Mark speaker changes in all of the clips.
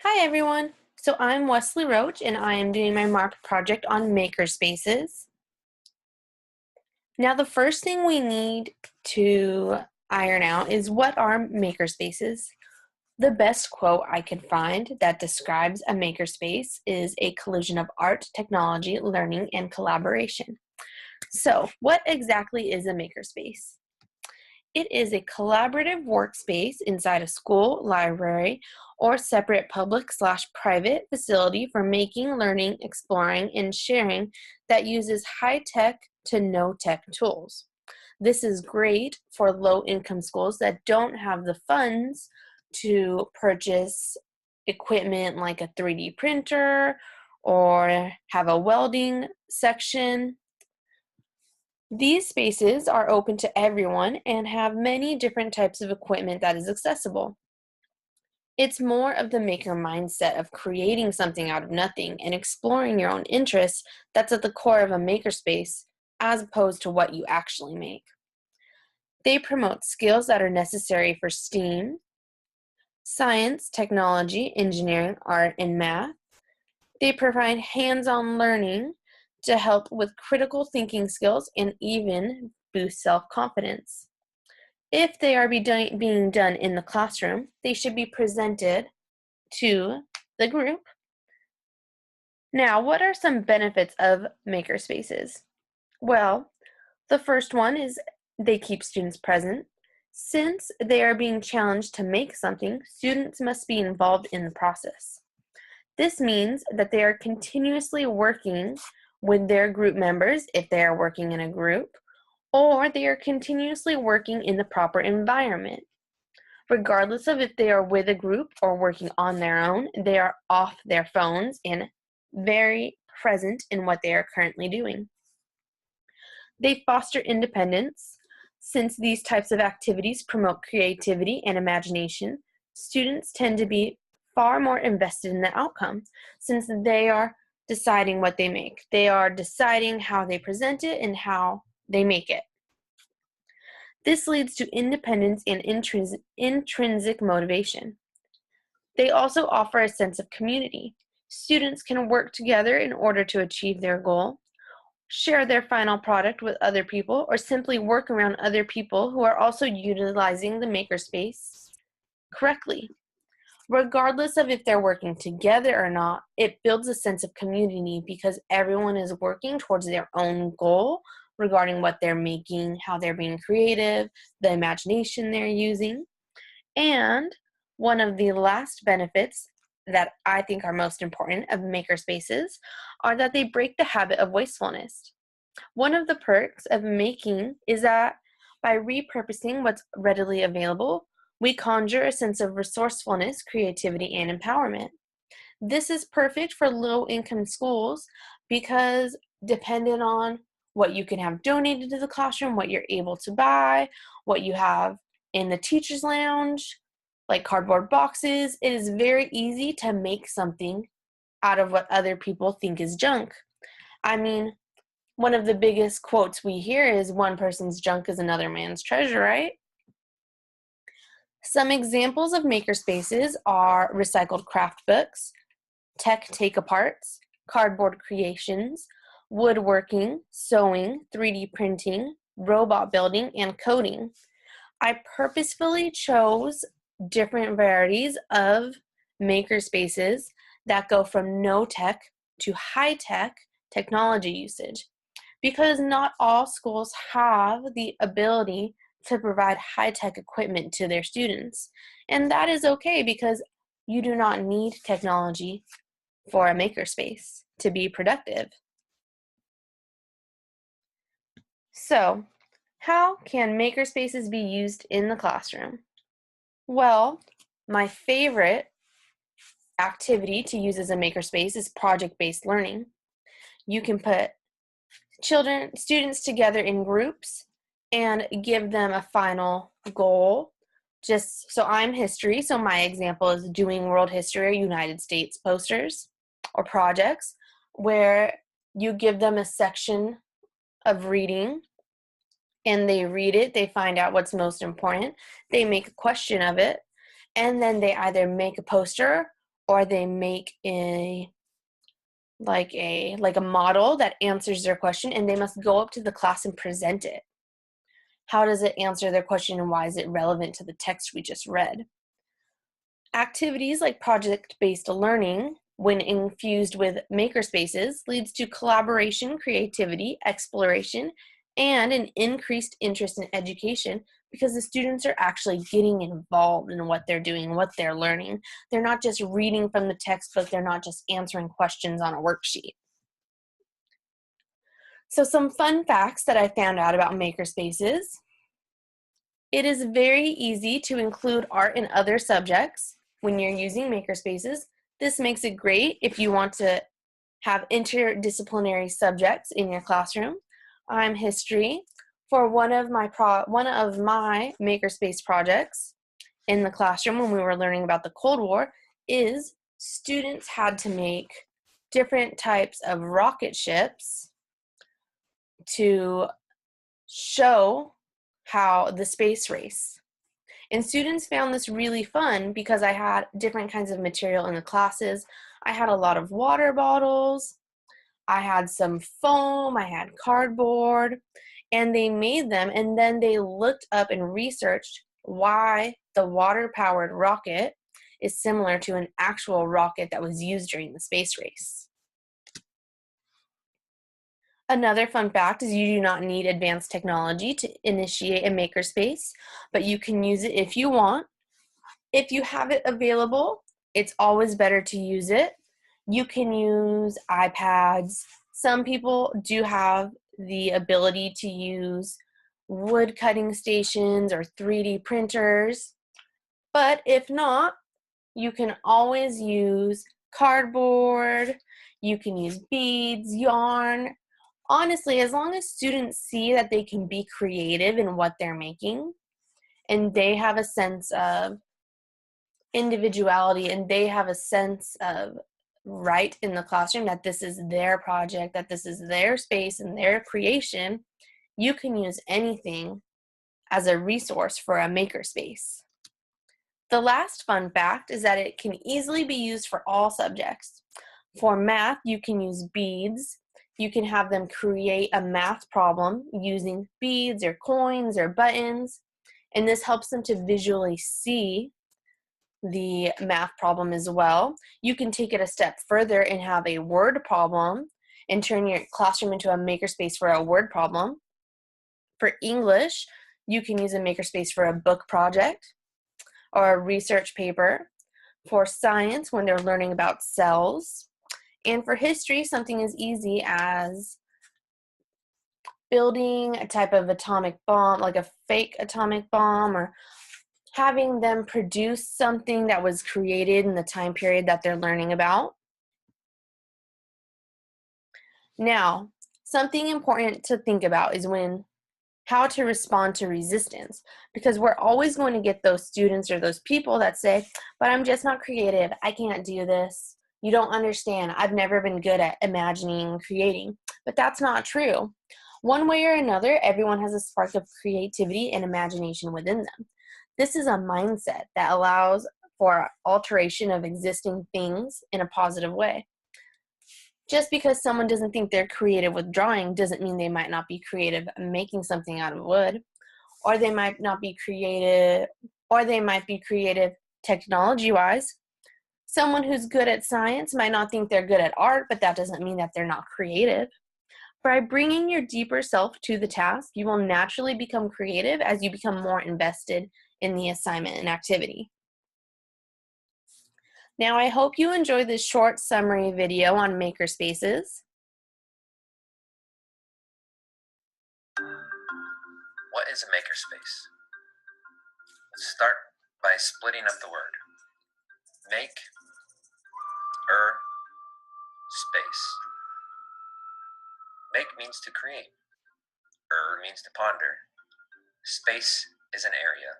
Speaker 1: Hi everyone! So I'm WRoach and I am doing my MARP project on Makerspaces. Now the first thing we need to iron out is what are Makerspaces? The best quote I could find that describes a makerspace is a collision of art, technology, learning, and collaboration. So what exactly is a makerspace? It is a collaborative workspace inside a school, library, or separate public/private facility for making, learning, exploring, and sharing that uses high-tech to no-tech tools. This is great for low-income schools that don't have the funds to purchase equipment like a 3D printer or have a welding section. These spaces are open to everyone and have many different types of equipment that is accessible. It's more of the maker mindset of creating something out of nothing and exploring your own interests that's at the core of a makerspace as opposed to what you actually make. They promote skills that are necessary for STEAM, science, technology, engineering, art, and math. They provide hands-on learning to help with critical thinking skills and even boost self-confidence. If they are being done in the classroom, they should be presented to the group. Now, what are some benefits of makerspaces? Well, the first one is they keep students present. Since they are being challenged to make something, students must be involved in the process. This means that they are continuously working with their group members if they are working in a group, or they are continuously working in the proper environment. Regardless of if they are with a group or working on their own, they are off their phones and very present in what they are currently doing. They foster independence. Since these types of activities promote creativity and imagination, students tend to be far more invested in the outcome since they are deciding what they make. They are deciding how they present it and how they make it. This leads to independence and intrinsic motivation. They also offer a sense of community. Students can work together in order to achieve their goal, share their final product with other people, or simply work around other people who are also utilizing the makerspace correctly. Regardless of if they're working together or not, it builds a sense of community because everyone is working towards their own goal regarding what they're making, how they're being creative, the imagination they're using. And one of the last benefits that I think are most important of makerspaces are that they break the habit of wastefulness. One of the perks of making is that by repurposing what's readily available, we conjure a sense of resourcefulness, creativity, and empowerment. This is perfect for low-income schools because depending on what you can have donated to the classroom, what you're able to buy, what you have in the teacher's lounge, like cardboard boxes, it is very easy to make something out of what other people think is junk. I mean, one of the biggest quotes we hear is one person's junk is another man's treasure, right? Some examples of makerspaces are recycled craft books, tech take-aparts, cardboard creations, woodworking, sewing, 3D printing, robot building, and coding. I purposefully chose different varieties of makerspaces that go from no-tech to high-tech technology usage because not all schools have the ability to provide high-tech equipment to their students. And that is okay because you do not need technology for a makerspace to be productive. So, how can makerspaces be used in the classroom? Well, my favorite activity to use as a makerspace is project-based learning. You can put students together in groups and give them a final goal. Just so I'm history, so my example is doing world history or United States posters or projects where you give them a section of reading and they read it, they find out what's most important, they make a question of it, and then they either make a poster or they make a model that answers their question, and they must go up to the class and present it. How does it answer their question, and why is it relevant to the text we just read? Activities like project-based learning, when infused with makerspaces, leads to collaboration, creativity, exploration, and an increased interest in education because the students are actually getting involved in what they're doing, what they're learning. They're not just reading from the textbook, they're not just answering questions on a worksheet. So some fun facts that I found out about makerspaces. It is very easy to include art and other subjects when you're using makerspaces. This makes it great if you want to have interdisciplinary subjects in your classroom. I'm history. For one of my makerspace projects in the classroom when we were learning about the Cold War is students had to make different types of rocket ships to show how the space race. And students found this really fun because I had different kinds of material in the classes. I had a lot of water bottles, I had some foam, I had cardboard, and they made them, and then they looked up and researched why the water-powered rocket is similar to an actual rocket that was used during the space race. Another fun fact is you do not need advanced technology to initiate a makerspace, but you can use it if you want. If you have it available, it's always better to use it. You can use iPads. Some people do have the ability to use wood cutting stations or 3D printers, but if not, you can always use cardboard, you can use beads, yarn. Honestly, as long as students see that they can be creative in what they're making, and they have a sense of individuality, and they have a sense of right in the classroom, that this is their project, that this is their space and their creation, you can use anything as a resource for a makerspace. The last fun fact is that it can easily be used for all subjects. For math, you can use beads. You can have them create a math problem using beads or coins or buttons, and this helps them to visually see the math problem as well. You can take it a step further and have a word problem and turn your classroom into a makerspace for a word problem. For English, you can use a makerspace for a book project or a research paper. For science, when they're learning about cells. And for history, something as easy as building a type of atomic bomb, like a fake atomic bomb, or having them produce something that was created in the time period that they're learning about. Now, something important to think about is how to respond to resistance, because we're always going to get those students or those people that say, but I'm just not creative, I can't do this, you don't understand, I've never been good at imagining and creating. But that's not true. One way or another, everyone has a spark of creativity and imagination within them. This is a mindset that allows for alteration of existing things in a positive way. Just because someone doesn't think they're creative with drawing doesn't mean they might not be creative making something out of wood, or they might not be creative, or they might be creative technology-wise. Someone who's good at science might not think they're good at art, but that doesn't mean that they're not creative. By bringing your deeper self to the task, you will naturally become creative as you become more invested in the assignment and activity. Now, I hope you enjoyed this short summary video on makerspaces.
Speaker 2: What is a makerspace? Let's start by splitting up the word. Make, space. Make means to create. Means to ponder. Space is an area.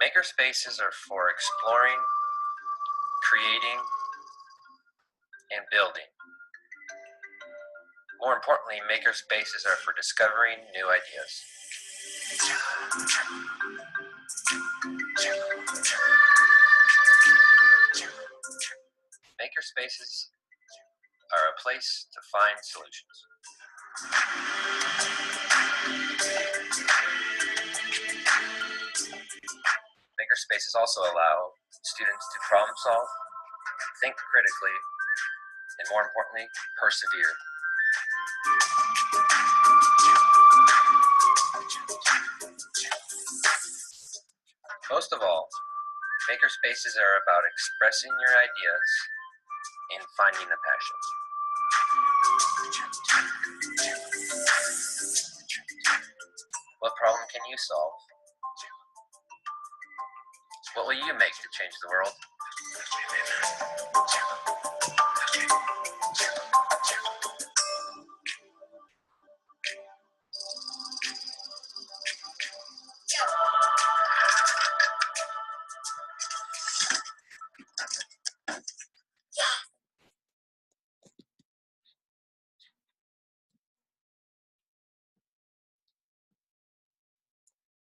Speaker 2: Makerspaces are for exploring, creating, and building. More importantly, makerspaces are for discovering new ideas. Makerspaces are a place to find solutions. Makerspaces also allow students to problem solve, think critically, and more importantly, persevere. Most of all, Makerspaces are about expressing your ideas and finding a passion. What problem can you solve? What will you make to change the world?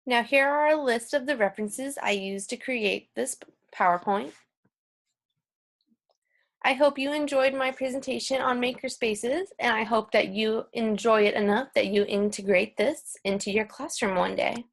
Speaker 1: Now here are a list of the references I used to create this PowerPoint. I hope you enjoyed my presentation on Makerspaces, and I hope that you enjoy it enough that you integrate this into your classroom one day.